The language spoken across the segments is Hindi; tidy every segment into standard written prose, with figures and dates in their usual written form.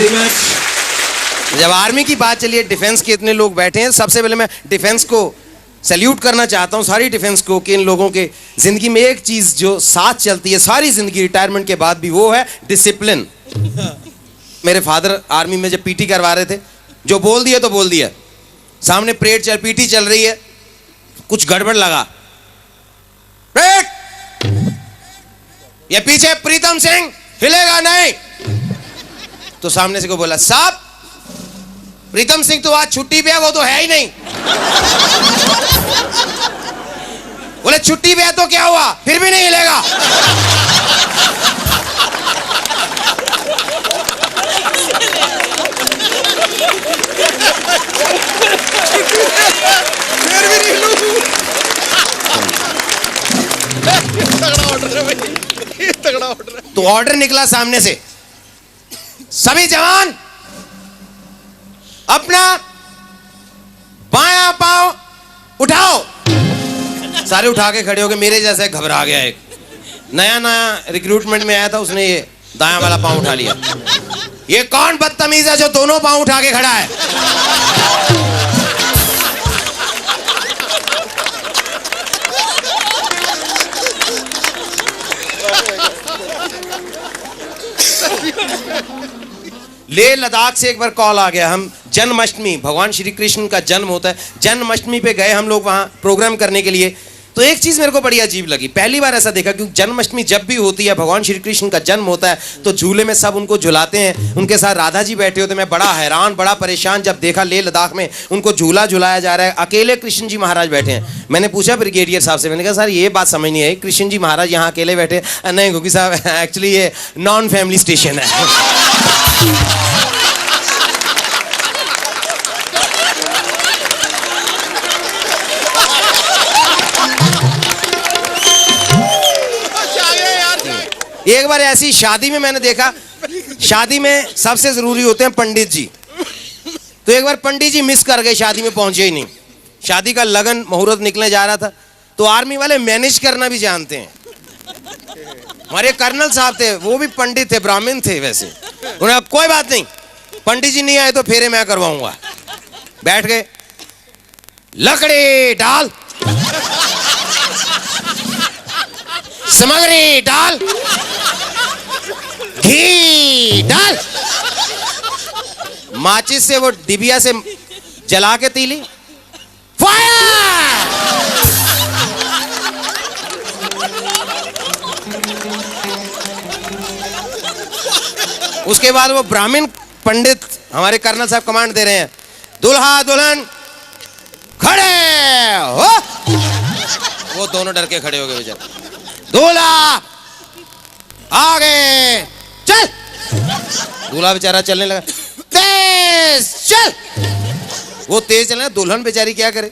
जब आर्मी की बात चली है, डिफेंस के इतने लोग बैठे हैं, सबसे पहले मैं डिफेंस को सैल्यूट करना चाहता हूं, सारी डिफेंस को, कि इन लोगों के जिंदगी में एक चीज जो साथ चलती है सारी जिंदगी रिटायरमेंट के बाद भी, वो है डिसिप्लिन। मेरे फादर आर्मी में जब पीटी करवा रहे थे, जो बोल दिया तो बोल दिया। सामने परेड पीटी चल रही है, कुछ गड़बड़ लगा, ये पीछे प्रीतम सिंह हिलेगा नहीं, तो सामने से को बोला, साहब प्रीतम सिंह तो आज छुट्टी पे है, वो तो है ही नहीं। बोले छुट्टी पे है तो क्या हुआ, फिर भी नहीं हिलेगा। फिर भी नहीं हिलूं। तगड़ा ऑर्डर है भाई, ये तगड़ा ऑर्डर है। तो ऑर्डर निकला सामने से, सभी जवान अपना बायां पांव उठाओ। सारे उठा के खड़े हो गए। मेरे जैसे घबरा गया, एक नया रिक्रूटमेंट में आया था, उसने ये दायां वाला पांव उठा लिया। ये कौन बदतमीज है जो दोनों पांव उठा के खड़ा है? लेह लद्दाख से एक बार कॉल आ गया। हम जन्माष्टमी, भगवान श्री कृष्ण का जन्म होता है, जन्माष्टमी पे गए हम लोग वहाँ प्रोग्राम करने के लिए। तो एक चीज़ मेरे को बड़ी अजीब लगी, पहली बार ऐसा देखा, क्योंकि जन्माष्टमी जब भी होती है, भगवान श्री कृष्ण का जन्म होता है, तो झूले में सब उनको झुलाते हैं। उनके साथ राधा जी बैठे होते। मैं बड़ा हैरान, बड़ा परेशान जब देखा लेह लद्दाख में उनको झूला झुलाया जा रहा है, अकेले कृष्ण जी महाराज बैठे हैं। मैंने पूछा ब्रिगेडियर साहब से, मैंने कहा सर ये बात समझ नहीं आई, कृष्ण जी महाराज यहाँ अकेले बैठे? नहीं क्योंकि साहब एक्चुअली ये नॉन फैमिली स्टेशन है। एक बार ऐसी शादी में मैंने देखा, शादी में सबसे जरूरी होते हैं पंडित जी। तो एक बार पंडित जी मिस कर गए, शादी में पहुंचे ही नहीं। शादी का लगन मुहूर्त निकलने जा रहा था, तो आर्मी वाले मैनेज करना भी जानते हैं। हमारे कर्नल साहब थे, वो भी पंडित थे, ब्राह्मण थे वैसे। उन्हें कोई बात नहीं, पंडित जी नहीं आए तो फेरे मैं करवाऊंगा। बैठ गए, लकड़ी डाल, सामग्री डाल, घी डाल, माचिस से वो डिबिया से जला के तीली, फायर। उसके बाद वो ब्राह्मण पंडित, हमारे कर्नल साहब कमांड दे रहे हैं, दुल्हा दुल्हन खड़े हो। वो दोनों डर के खड़े हो गए बेचारे। दूल्हा आगे चल। दूल्हा बेचारा चलने लगा, तेज चल। वो तेज चलना, दुल्हन बेचारी क्या करे,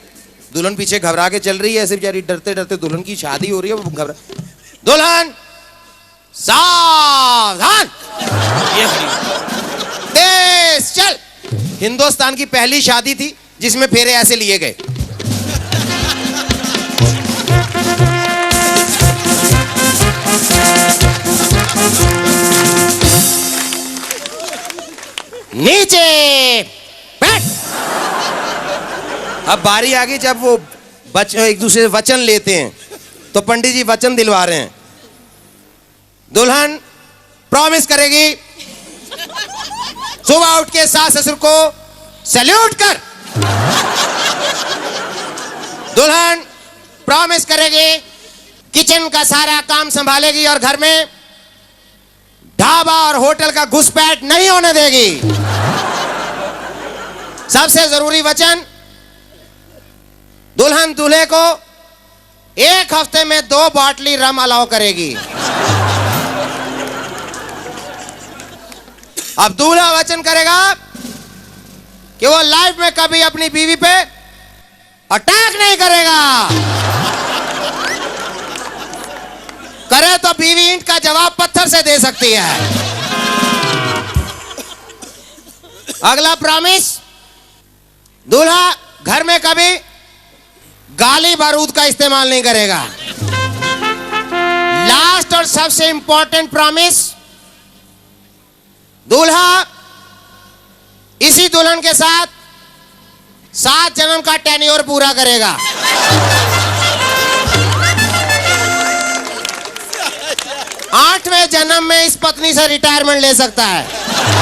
दुल्हन पीछे घबरा के चल रही है, ऐसे बेचारी डरते डरते, दुल्हन की शादी हो रही है, वो घबरा। दुल्हन सावधान, तेज चल। हिंदुस्तान की पहली शादी थी जिसमें फेरे ऐसे लिए गए। नीचे बैठ। अब बारी आ गई जब वो एक दूसरे से वचन लेते हैं, तो पंडित जी वचन दिलवा रहे हैं। दुल्हन प्रॉमिस करेगी, सुबह उठ के सास ससुर को सैल्यूट कर। दुल्हन प्रॉमिस करेगी, किचन का सारा काम संभालेगी और घर में ढाबा और होटल का घुसपैठ नहीं होने देगी। सबसे जरूरी वचन, दुल्हन दूल्हे को एक हफ्ते में 2 बॉटली रम अलाउ करेगी। अब दूल्हा वचन करेगा कि वो लाइफ में कभी अपनी बीवी पे अटैक नहीं करेगा। करे तो बीवी ईंट का जवाब पत्थर से दे सकती है। अगला प्रॉमिस, दूल्हा घर में कभी गाली बारूद का इस्तेमाल नहीं करेगा। लास्ट और सबसे इंपॉर्टेंट प्रॉमिस, दूल्हा इसी दुल्हन के साथ 7 जन्म का टेन्योर पूरा करेगा। 8वें जन्म में इस पत्नी से रिटायरमेंट ले सकता है।